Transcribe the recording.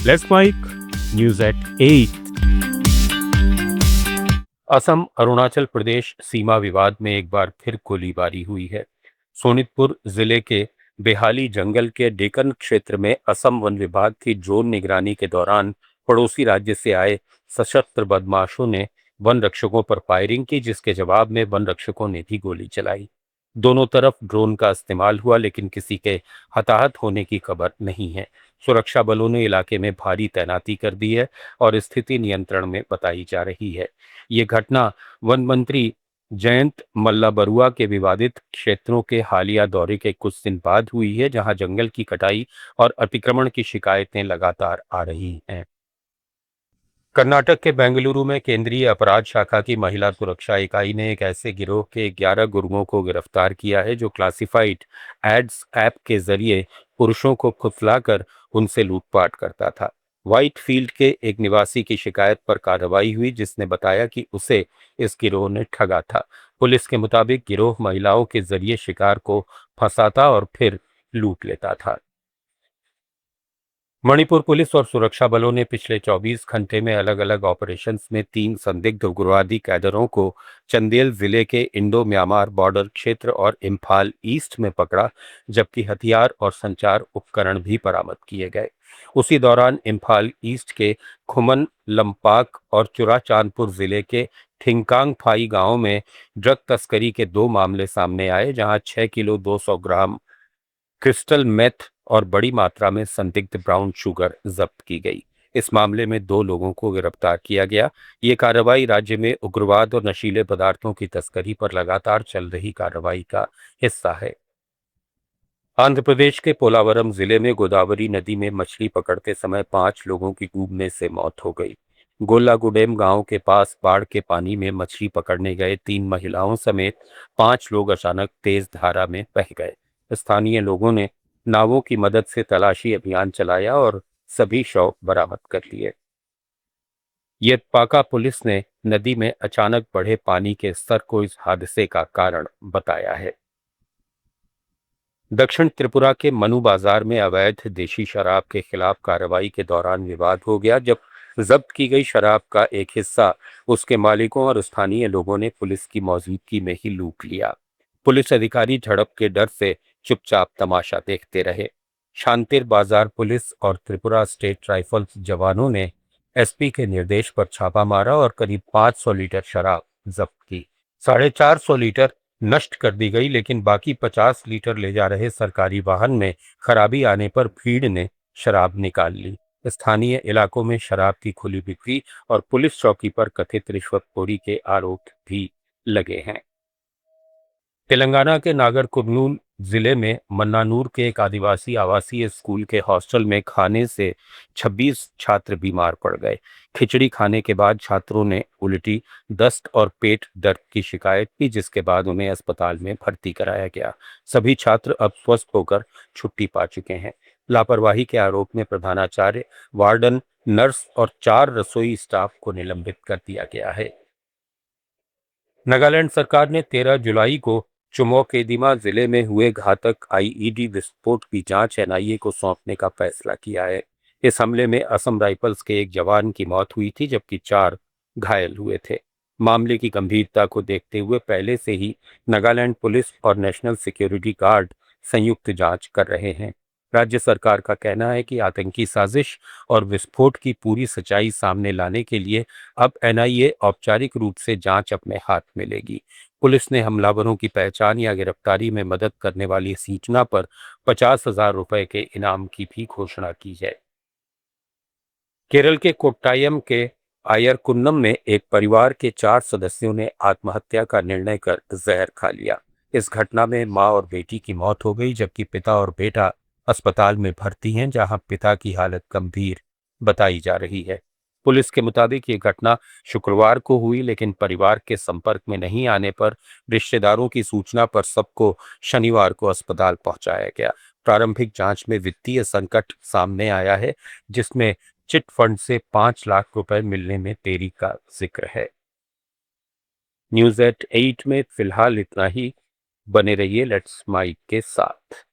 Let's mike news at 8। Assam Arunachal Pradesh सीमा विवाद में एक बार फिर गोलीबारी हुई है। सोनितपुर जिले के बेहाली जंगल के डेकन क्षेत्र में असम वन विभाग की ड्रोन निगरानी के दौरान पड़ोसी राज्य से आए सशस्त्र बदमाशों ने वन रक्षकों पर फायरिंग की, जिसके जवाब में वन रक्षकों ने भी गोली चलाई। दोनों तरफ ड्रोन का इस्तेमाल हुआ, लेकिन किसी के हताहत होने की खबर नहीं है। सुरक्षा बलों ने इलाके में भारी तैनाती कर दी है और स्थिति नियंत्रण में बताई जा रही है। ये घटना वन मंत्री जयंत मल्ला बरुआ के विवादित क्षेत्रों के हालिया दौरे के कुछ दिन बाद हुई है, जहां जंगल की कटाई और अतिक्रमण की शिकायतें लगातार आ रही हैं। कर्नाटक के बेंगलुरु में केंद्रीय अपराध शाखा की महिला सुरक्षा इकाई ने एक ऐसे गिरोह के 11 गुर्गों को गिरफ्तार किया है जो क्लासिफाइड एड्स ऐप के जरिए पुरुषों को फुसलाकर उनसे लूटपाट करता था। व्हाइट फील्ड के एक निवासी की शिकायत पर कार्रवाई हुई, जिसने बताया कि उसे इस गिरोह ने ठगा था। पुलिस के मुताबिक गिरोह महिलाओं के जरिए शिकार को फंसाता और फिर लूट लेता था। मणिपुर पुलिस और सुरक्षा बलों ने पिछले 24 घंटे में अलग अलग ऑपरेशंस में 3 संदिग्ध उग्रवादी कैडरों को चंदेल जिले के इंडो म्यांमार बॉर्डर क्षेत्र और इम्फाल ईस्ट में पकड़ा, जबकि हथियार और संचार उपकरण भी बरामद किए गए। उसी दौरान इम्फाल ईस्ट के खुमन लंपाक और चुराचांदपुर जिले के थिंकांग फाई गांव में ड्रग तस्करी के 2 मामले सामने आए, जहां 6 किलो 200 ग्राम क्रिस्टल मेथ और बड़ी मात्रा में संदिग्ध ब्राउन शुगर जब्त की गई। इस मामले में 2 लोगों को गिरफ्तार किया गया। ये कार्रवाई राज्य में उग्रवाद और नशीले पदार्थों की तस्करी पर लगातार चल रही कार्रवाई का हिस्सा है। आंध्र प्रदेश के पोलावरम जिले में गोदावरी नदी में मछली पकड़ते समय 5 लोगों की डूबने से मौत हो गई। गोलागुडेम गांव के पास बाढ़ के पानी में मछली पकड़ने गए 3 महिलाओं समेत 5 लोग अचानक तेज धारा में बह गए। स्थानीय लोगों ने नावों की मदद से तलाशी अभियान चलाया और सभी शव बरामद कर लिए। येतपाका पुलिस ने नदी में अचानक बढ़े पानी के स्तर को इस हादसे का कारण बताया है। दक्षिण त्रिपुरा के मनु बाजार में अवैध देशी शराब के खिलाफ कार्रवाई के दौरान विवाद हो गया, जब जब्त की गई शराब का एक हिस्सा उसके मालिकों और स्थानीय लोगों ने पुलिस की मौजूदगी में ही लूट लिया। पुलिस अधिकारी झड़प के डर से चुपचाप तमाशा देखते रहे। शांतिर बाजार पुलिस और त्रिपुरा स्टेट राइफल्स जवानों ने एसपी के निर्देश पर छापा मारा और करीब 500 लीटर शराब जब्त की। 450 लीटर नष्ट कर दी गई, लेकिन बाकी 50 लीटर ले जा रहे सरकारी वाहन में खराबी आने पर भीड़ ने शराब निकाल ली। स्थानीय इलाकों में शराब की खुली बिक्री और पुलिस चौकी पर कथित रिश्वतखोरी के आरोप भी लगे हैं। तेलंगाना के नागर कुर्नूल जिले में मन्नानूर के एक आदिवासी आवासीय स्कूल के हॉस्टल में खाने से 26 छात्र बीमार पड़ गए। खिचड़ी खाने के बाद छात्रों ने उल्टी, दस्त और पेट दर्द की शिकायत की, जिसके बाद उन्हें अस्पताल में भर्ती कराया गया। सभी छात्र अब स्वस्थ होकर छुट्टी पा चुके हैं। लापरवाही के आरोप में प्रधानाचार्य, वार्डन, नर्स और 4 रसोई स्टाफ को निलंबित कर दिया गया है। नागालैंड सरकार ने 13 जुलाई को चुमौकेदिमा जिले में हुए घातक आईईडी विस्फोट की जांच एनआईए को सौंपने का फैसला किया है। इस हमले में असम राइफल्स के एक जवान की मौत हुई थी, जबकि 4 घायल हुए थे। मामले की गंभीरता को देखते हुए पहले से ही नागालैंड पुलिस और नेशनल सिक्योरिटी गार्ड संयुक्त जांच कर रहे हैं। राज्य सरकार का कहना है कि आतंकी साजिश और विस्फोट की पूरी सच्चाई सामने लाने के लिए अब एनआईए औपचारिक रूप से जांच अपने हाथ में लेगी। पुलिस ने हमलावरों की पहचान या गिरफ्तारी में मदद करने वाली सूचना पर 50,000 रुपए के इनाम की भी घोषणा की है। केरल के कोट्टायम के आयरकुन्नम में एक परिवार के 4 सदस्यों ने आत्महत्या का निर्णय कर जहर खा लिया। इस घटना में मां और बेटी की मौत हो गई, जबकि पिता और बेटा अस्पताल में भर्ती हैं, जहां पिता की हालत गंभीर बताई जा रही है। पुलिस के मुताबिक ये घटना शुक्रवार को हुई, लेकिन परिवार के संपर्क में नहीं आने पर रिश्तेदारों की सूचना पर सबको शनिवार को अस्पताल पहुंचाया गया। प्रारंभिक जांच में वित्तीय संकट सामने आया है, जिसमें चिट फंड से 5 लाख रुपए मिलने में देरी का जिक्र है। न्यूज एट 8 में फिलहाल इतना ही। बने रहिए लेट्स माइक के साथ।